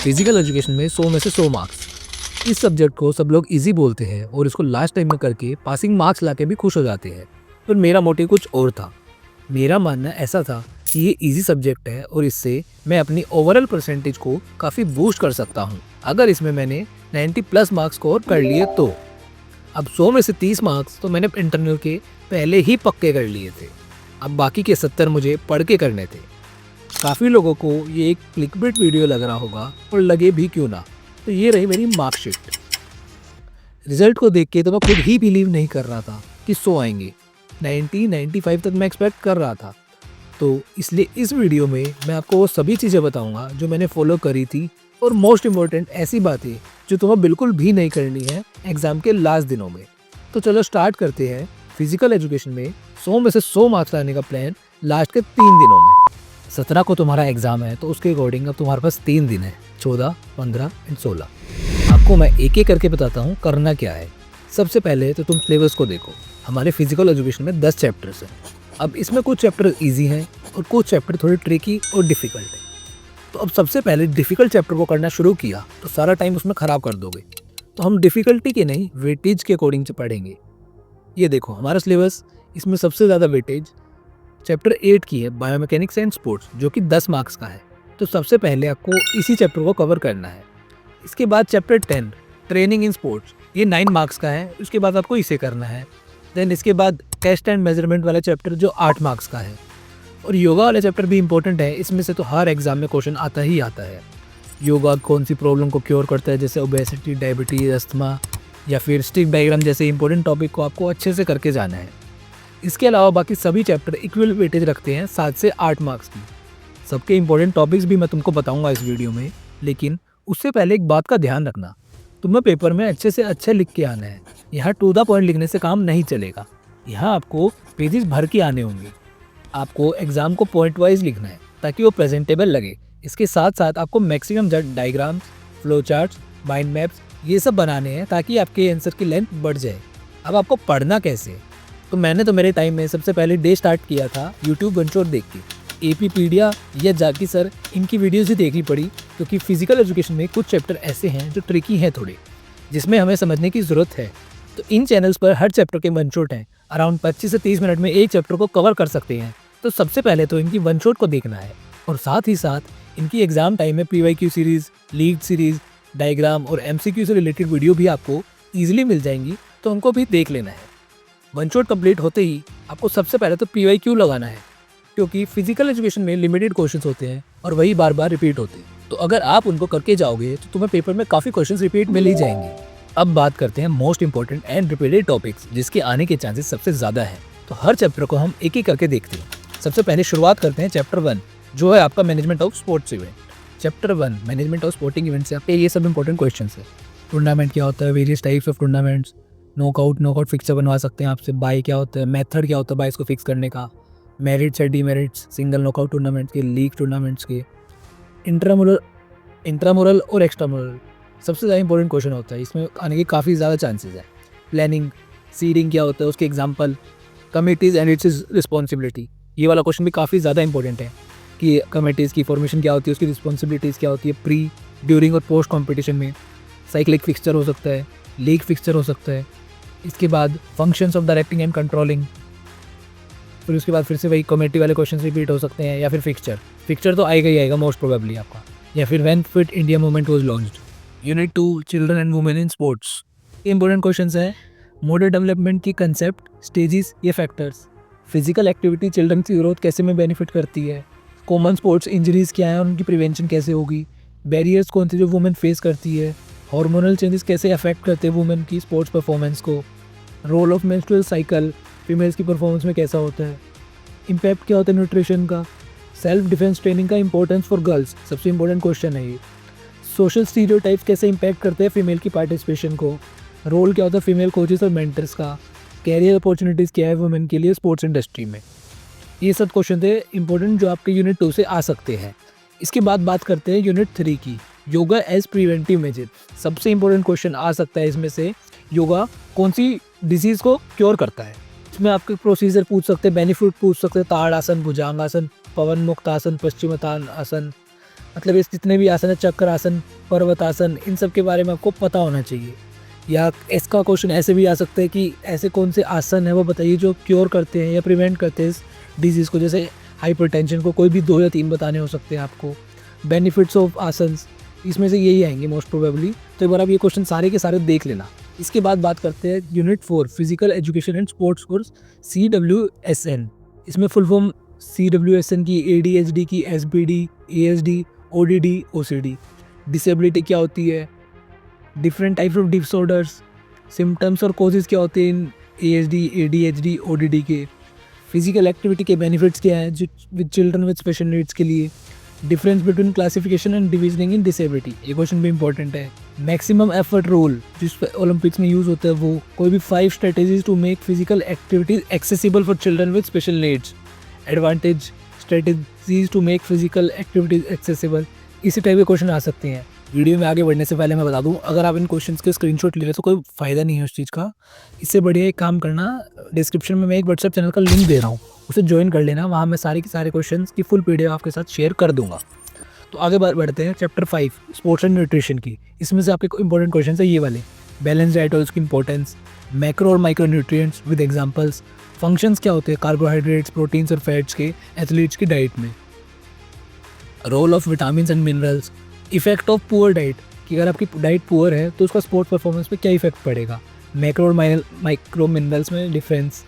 Physical education में 100 में से 100 मार्क्स। इस सब्जेक्ट को सब लोग इजी बोलते हैं और इसको लास्ट टाइम में करके पासिंग मार्क्स लाके भी खुश हो जाते हैं, पर मेरा मोटिव कुछ और था। मेरा मानना ऐसा था कि ये इजी सब्जेक्ट है और इससे मैं अपनी ओवरऑल परसेंटेज को काफ़ी बूस्ट कर सकता हूँ अगर इसमें मैंने 90 प्लस मार्क्स स्कोर कर लिए तो। अब 100 में से 30 मार्क्स तो मैंने इंटरनल के पहले ही पक्के कर लिए थे, अब बाकी के 70 मुझे पढ़ के करने थे। काफ़ी लोगों को ये एक क्लिकबेट वीडियो लग रहा होगा और लगे भी क्यों ना। तो ये रही मेरी मार्कशीट। रिजल्ट को देख के तो मैं खुद ही बिलीव नहीं कर रहा था कि 100 आएंगे। 95 तक मैं एक्सपेक्ट कर रहा था। तो इसलिए इस वीडियो में मैं आपको वो सभी चीज़ें बताऊंगा जो मैंने फॉलो करी थी, और मोस्ट इम्पोर्टेंट ऐसी बातें जो तुम्हें बिल्कुल भी नहीं करनी है एग्ज़ाम के लास्ट दिनों में। तो चलो स्टार्ट करते हैं फिजिकल एजुकेशन में 100 में से 100 मार्क्स लाने का प्लान लास्ट के 3 दिनों में। 17 को तुम्हारा एग्ज़ाम है, तो उसके अकॉर्डिंग अब तुम्हारे पास 3 दिन है, 14, 15 एंड 16। आपको मैं एक एक करके बताता हूँ करना क्या है। सबसे पहले तो तुम सिलेबस को देखो। हमारे फिजिकल एजुकेशन में 10 चैप्टर्स हैं। अब इसमें कुछ चैप्टर इजी हैं और कुछ चैप्टर थोड़े ट्रिकी और डिफ़िकल्ट हैं। तो अब सबसे पहले डिफ़िकल्ट चैप्टर को करना शुरू किया तो सारा टाइम उसमें ख़राब कर दोगे। तो हम डिफ़िकल्टी के नहीं, वेटेज के अकॉर्डिंग से पढ़ेंगे। ये देखो हमारा सिलेबस, इसमें सबसे ज़्यादा वेटेज चैप्टर 8 की है, बायोमैकेनिक्स एंड स्पोर्ट्स, जो कि 10 मार्क्स का है। तो सबसे पहले आपको इसी चैप्टर को कवर करना है। इसके बाद चैप्टर 10 ट्रेनिंग इन स्पोर्ट्स, ये 9 मार्क्स का है, उसके बाद आपको इसे करना है। देन इसके बाद टेस्ट एंड मेजरमेंट वाला चैप्टर जो 8 मार्क्स का है, और योगा वाला चैप्टर भी इंपॉर्टेंट है। इसमें से तो हर एग्जाम में क्वेश्चन आता ही आता है। योगा कौन सी प्रॉब्लम को क्योर करता है, जैसे ओबेसिटी, डायबिटीज, अस्थमा या फिर स्टिक डायग्राम जैसे इंपॉर्टेंट टॉपिक को आपको अच्छे से करके जाना है। इसके अलावा बाकी सभी चैप्टर इक्वल वेटेज रखते हैं 7 से 8 मार्क्स की। सबके इंपॉर्टेंट टॉपिक्स भी मैं तुमको बताऊंगा इस वीडियो में, लेकिन उससे पहले एक बात का ध्यान रखना, तुम्हें पेपर में अच्छे से अच्छे लिख के आना है। यहाँ टू द पॉइंट लिखने से काम नहीं चलेगा, यहाँ आपको पेजेस भर के आने होंगे। आपको एग्ज़ाम को पॉइंट वाइज लिखना है ताकि वो प्रेजेंटेबल लगे। इसके साथ साथ आपको maximum diagrams, flow charts, mind maps ये सब बनाने हैं ताकि आपके आंसर की लेंथ बढ़ जाए। अब आपको पढ़ना कैसे, तो मैंने तो मेरे टाइम में सबसे पहले डे स्टार्ट किया था यूट्यूब बंचोर देख के। एपीपीडिया या जाकी सर, इनकी वीडियोज़ ही देखनी पड़ी, क्योंकि फिजिकल एजुकेशन में कुछ चैप्टर ऐसे हैं जो ट्रिकी हैं थोड़े, जिसमें हमें समझने की ज़रूरत है। तो इन चैनल्स पर हर चैप्टर के वन शॉट हैं, अराउंड 25 से 30 मिनट में एक चैप्टर को कवर कर सकते हैं। तो सबसे पहले तो इनकी वन शॉट को देखना है, और साथ ही साथ इनकी एग्जाम टाइम में PYQ series, lead series, diagram और MCQ से रिलेटेड वीडियो भी आपको ईजिली मिल जाएंगी, तो उनको भी देख लेना है। वन शॉट कंप्लीट होते ही आपको सबसे पहले तो PYQ लगाना है, क्योंकि फिजिकल एजुकेशन में लिमिटेड क्वेश्चंस होते हैं और वही बार बार रिपीट होते हैं। तो अगर आप उनको करके जाओगे तो तुम्हें पेपर में काफ़ी क्वेश्चंस रिपीट मिल ही जाएंगे। अब बात करते हैं most important and repeated topics जिसके आने के चांसेस सबसे ज़्यादा है। तो हर चैप्टर को हम एक एक करके देखते हैं। सबसे पहले शुरुआत करते हैं चैप्टर 1, जो है आपका management of sports event. Chapter 1 management of sporting event से आपके ये सब इंपॉर्टेंट क्वेश्चन है। टूर्नामेंट क्या होता है, various types of tournaments, knockout fixer बनवा सकते हैं आपसे, बाय क्या होता है, मेथड क्या होता है बाय को फिक्स करने का, मेरिट्स है, डीमेरिट्स, सिंगल नॉकआउट टूर्नामेंट्स के, लीग टूर्नामेंट्स के, इंट्रामुरल और एक्स्ट्रामुरल सबसे ज़्यादा इंपॉर्टेंट क्वेश्चन होता है। इसमें आने के काफ़ी ज़्यादा चांसेस है। प्लानिंग, सीडिंग क्या होता है, उसके example, committees and it's responsibility, ये वाला क्वेश्चन भी काफ़ी ज़्यादा इंपॉर्टेंट है कि कमिटीज़ की फॉर्मेशन क्या होती है, उसकी रिस्पॉन्सिबिलिटीज़ क्या होती है प्री, ड्यूरिंग और पोस्ट कॉम्पिटिशन में। साइक्लिक फिक्सचर हो सकता है, लीग फिक्सचर हो सकता है। इसके बाद functions of directing and controlling, फिर उसके बाद फिर से वही कमेटी वाले क्वेश्चन रिपीट हो सकते हैं, या फिर फिक्सचर तो आएगा ही आएगा मोस्ट प्रोबेबली आपका, या फिर when fit India movement was launched. Unit 2 children and women in sports, important question है। मॉडल डेवलपमेंट की कंसेप्ट, स्टेजेस, ये फैक्टर्स, फिजिकल एक्टिविटी चिल्ड्रन की ग्रोथ कैसे में बेनिफिट करती है, कॉमन स्पोर्ट्स इंजरीज क्या है, उनकी प्रिवेंशन कैसे होगी, बैरियर्स कौन से जो वुमेन फेस करती है, हार्मोनल चेंजेस कैसे अफेक्ट करते हैं वुमेन की स्पोर्ट्स परफॉर्मेंस को, role of menstrual cycle females की परफॉर्मेंस में कैसा होता है, इम्पैक्ट क्या होता है न्यूट्रिशन का, सेल्फ डिफेंस ट्रेनिंग का इंपॉर्टेंस फॉर गर्ल्स, सबसे इंपॉर्टेंट क्वेश्चन है ये। सोशल स्टीरियोटाइप्स कैसे इम्पैक्ट करते हैं फीमेल की पार्टिसिपेशन को, रोल क्या होता है फीमेल कोचेस और मेंटर्स का, कैरियर अपॉर्चुनिटीज़ क्या है वुमेन के लिए स्पोर्ट्स इंडस्ट्री में। ये सब क्वेश्चन थे इंपॉर्टेंट जो आपके यूनिट 2 से आ सकते हैं। इसके बाद बात करते हैं यूनिट 3 की, योगा एज प्रिवेंटिव मेजर। सबसे इंपॉर्टेंट क्वेश्चन आ सकता है इसमें से, योगा कौन सी डिजीज़ को क्योर करता है। इसमें आपके प्रोसीजर पूछ सकते हैं, बेनिफिट पूछ सकते हैं, ताड़ आसन, भुजंगासन, पवन मुक्त आसन, पश्चिमोत्तान आसन, मतलब इस जितने भी आसन है, चक्र आसन, पर्वत आसन, इन सब के बारे में आपको पता होना चाहिए। या इसका क्वेश्चन ऐसे भी आ सकता है कि ऐसे कौन से आसन है वो बताइए जो क्योर करते हैं या प्रिवेंट करते हैं इस डिजीज़ को, जैसे हाइपरटेंशन को। कोई भी 2 या 3 बताने हो सकते हैं आपको। बेनिफिट्स ऑफ आसन्स, इसमें से यही आएंगे मोस्ट प्रोबेबली। तो एक बार आप ये क्वेश्चन सारे के सारे देख लेना। इसके बाद बात करते हैं unit 4 physical education and sports course CWSN। इसमें फुल फॉर्म CWSN की ADHD की SBD, ASD, ODD, OCD। Disability क्या होती है, different types of disorders, symptoms और कॉजेज़ क्या होते हैं इन ASD, ADHD, ODD के। फिजिकल एक्टिविटी के बेनिफिट्स क्या हैं with children with special needs के लिए। Difference between classification and divisioning in disability, ये क्वेश्चन भी इंपॉर्टेंट है। मैक्सिमम एफर्ट रोल जिस ओलंपिक्स में यूज़ होता है वो। कोई भी 5 strategies to make physical activities accessible for children with special needs. Advantage strategies to make physical activities accessible, इसी टाइप के क्वेश्चन आ सकते हैं। वीडियो में आगे बढ़ने से पहले मैं बता दूं, अगर आप इन क्वेश्चंस के स्क्रीनशॉट ले रहे तो कोई फ़ायदा नहीं है उस चीज़ का। इससे बढ़िया एक काम करना, डिस्क्रिप्शन में मैं एक व्हाट्सएप चैनल का लिंक दे रहा हूँ, उसे ज्वाइन कर लेना। वहाँ मैं सारे के सारे क्वेश्चंस की फुल PDF आपके साथ शेयर कर दूंगा। तो आगे बढ़ते हैं चैप्टर 5 स्पोर्ट्स एंड न्यूट्रिशन की। इसमें से आपके इंपॉर्टेंट क्वेश्चन है ये वाले। बैलेंस डाइट और उसकी इंपॉर्टेंस, मैक्रो और micro nutrients with examples, functions क्या होते हैं कार्बोहाइड्रेट्स, प्रोटीन्स और फैट्स के एथलीट्स की डाइट में, role of vitamin and minerals, effect of poor diet कि अगर आपकी डाइट पुअर है तो उसका स्पोर्ट्स परफॉर्मेंस पे क्या इफेक्ट पड़ेगा, मैक्रो और माइक्रो मिनरल्स में डिफरेंस,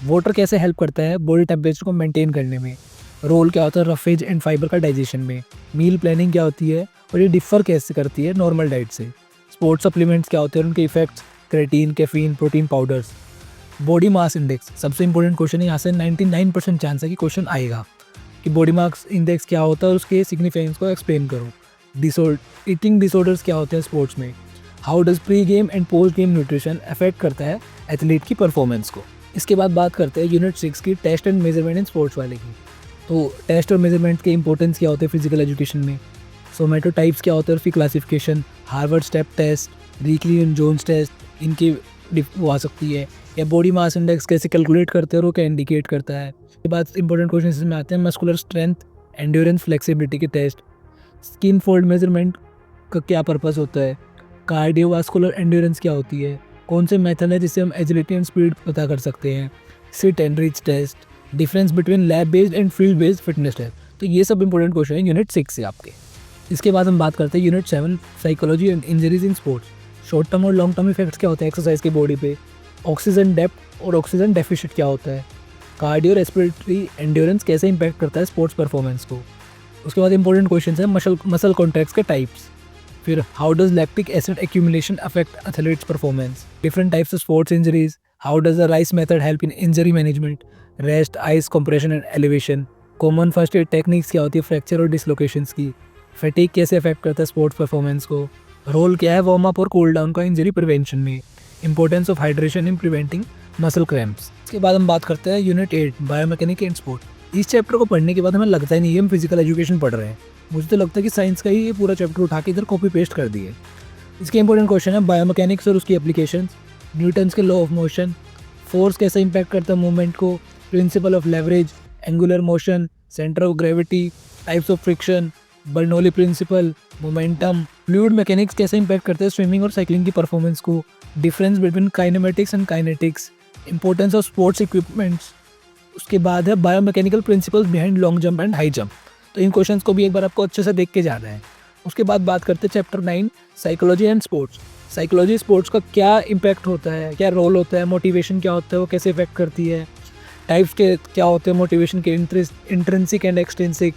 वाटर कैसे हेल्प करता है बॉडी टेम्परेचर को मेंटेन करने में, रोल क्या होता है रफेज एंड फाइबर का डाइजेशन में, मील प्लानिंग क्या होती है और ये डिफ़र कैसे करती है नॉर्मल डाइट से, स्पोर्ट्स सप्लीमेंट्स क्या होते हैं उनके effects, creatine, caffeine, protein powders, body mass index सबसे इंपॉर्टेंट क्वेश्चन है। यहाँ से 99% चांस है कि क्वेश्चन आएगा कि बॉडी मास इंडेक्स क्या होता है और उसके सिग्निफिकेंस को एक्सप्लेन करो। ईटिंग डिसऑर्डर्स क्या होते हैं स्पोर्ट्स में, how does pre game and post game nutrition affect करता है एथलीट की परफॉर्मेंस को। इसके बाद बात करते हैं यूनिट 6 की test and measurement in sports वाले की। तो टेस्ट और मेजरमेंट के इंपॉर्टेंस क्या होते हैं फिजिकल एजुकेशन में, सोमेटो टाइप्स क्या होते हैं उसकी classification, Harvard step test, Rikli and Jones test, इनकी वो आ सकती है, या बॉडी मास इंडेक्स कैसे कैलकुलेट करते हैं और वो क्या इंडिकेट करता है। इसके बाद इंपॉर्टेंट क्वेश्चन इसमें आते हैं मस्कुलर स्ट्रेंथ, एंड्योरेंस, फ्लेक्सिबिलिटी के टेस्ट, स्किन फोल्ड मेजरमेंट का क्या पर्पस होता है, कार्डियोवास्कुलर एंड्योरेंस क्या होती है, कौन से मेथड है जिससे हम एजिलिटी एंड स्पीड पता कर सकते हैं, sit and reach test, difference between lab based and field based fitness test. तो ये सब इंपॉर्टेंट क्वेश्चन है यूनिट 6 से आपके। इसके बाद हम बात करते हैं unit 7 psychology and injuries in sports. Short term और लॉन्ग टर्म इफेक्ट्स क्या होते हैं एक्सरसाइज की बॉडी पे, ऑक्सीजन डेप्थ और ऑक्सीजन डेफिशिट क्या होता है, कार्डियो रेस्पिरेटरी एंड्योरेंस कैसे इंपैक्ट करता है स्पोर्ट्स परफॉर्मेंस को। उसके बाद इंपॉर्टेंट क्वेश्चन है मसल कॉन्ट्रैक्ट्स के टाइप्स, फिर how does lactic acid accumulation affect athletes performance, different types of sports injuries, how does the rice method help in injury management, rest, ice compression and elevation, common first aid techniques क्या होती है fracture और डिसलोकेशंस की, fatigue कैसे affect करता है sports performance को, role क्या है वार्म अप और कूल डाउन का इंजरी प्रिवेंशन में, importance of hydration in preventing muscle cramps. इसके बाद हम बात करते हैं यूनिट 8 बायोमैकेनिक एंड स्पोर्ट। इस चैप्टर को पढ़ने के बाद हमें लगता ही नहीं है हम फिजिकल एजुकेशन पढ़ रहे हैं, मुझे तो लगता है कि साइंस का ही ये पूरा चैप्टर उठा के इधर कॉपी पेस्ट कर दिए। इसके इंपॉर्टेंट क्वेश्चन है बायोमैकेनिक्स और उसकी एप्लीकेशंस, न्यूटन्स के लॉ ऑफ मोशन, फोर्स कैसे इंपैक्ट करता है मूवमेंट को, principle of leverage, angular motion, centre of gravity, types of friction, Bernoulli principle, momentum, fluid mechanics कैसे इंपैक्ट करते हैं स्विमिंग और साइकिलिंग की परफॉर्मेंस को, difference between kinematics and kinetics, importance of sports equipments. उसके बाद है biomechanical principles behind long jump and high jump. तो इन क्वेश्चंस को भी एक बार आपको अच्छे से देख के जाना है। उसके बाद बात करते हैं chapter 9 psychology and sports. Psychology sports का क्या इम्पैक्ट होता है, क्या रोल होता है, मोटिवेशन क्या होता है, वो कैसे इफेक्ट करती है, टाइप्स के क्या होते हैं मोटिवेशन के, intrinsic and extrinsic,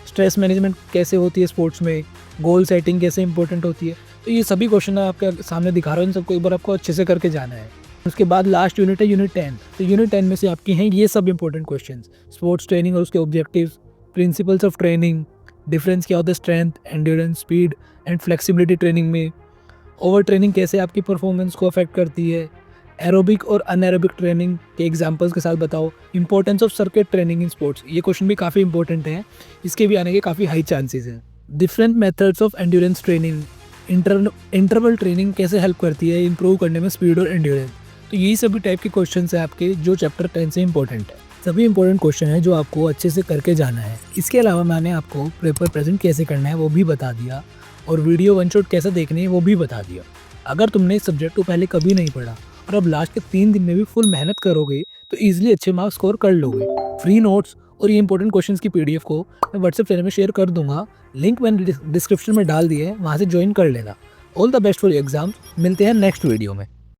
stress management कैसे होती है स्पोर्ट्स में, गोल सेटिंग कैसे इंपॉर्टेंट होती है। तो ये सभी क्वेश्चन आपके सामने दिखा रहा हूँ, इन सबको एक बार आपको अच्छे से करके जाना है। उसके बाद लास्ट यूनिट है यूनिट 10। तो यूनिट 10 में से आपकी हैं ये सब इंपॉर्टेंट क्वेश्चंस, स्पोर्ट्स ट्रेनिंग और उसके objectives, principles of training, difference क्या होता है strength, endurance, speed and flexibility training में, ओवर ट्रेनिंग कैसे आपकी परफॉर्मेंस को अफेक्ट करती है, एरोबिक और अनएरोबिक ट्रेनिंग के एग्जांपल्स के साथ बताओ, importance of circuit training in sports. ये क्वेश्चन भी काफ़ी इंपॉर्टेंट है, इसके भी आने के काफ़ी हाई चांसेस हैं। Different methods of endurance training, interval training कैसे हेल्प करती है इंप्रूव करने में स्पीड और एंड्योरेंस। तो यही सभी टाइप के क्वेश्चन हैं आपके जो चैप्टर 10 से इंपॉर्टेंट है। सभी इंपॉर्टेंट क्वेश्चन हैं जो आपको अच्छे से करके जाना है। इसके अलावा मैंने आपको पेपर प्रेजेंट कैसे करना है वो भी बता दिया और वीडियो वन शॉट कैसे देखनी है वो भी बता दिया। अगर तुमने इस सब्जेक्ट को पहले कभी नहीं पढ़ा और अब लास्ट के 3 दिन में भी फुल मेहनत करोगे तो ईजिली अच्छे मार्क्स स्कोर कर लोगे। फ्री नोट्स और ये इंपॉर्टेंट क्वेश्चंस की पीडीएफ को मैं व्हाट्सएप चैनल में शेयर कर दूंगा। लिंक मैंने डिस्क्रिप्शन में डाल दिए है, वहाँ से ज्वाइन कर लेना। All the best for exam. मिलते हैं नेक्स्ट वीडियो में।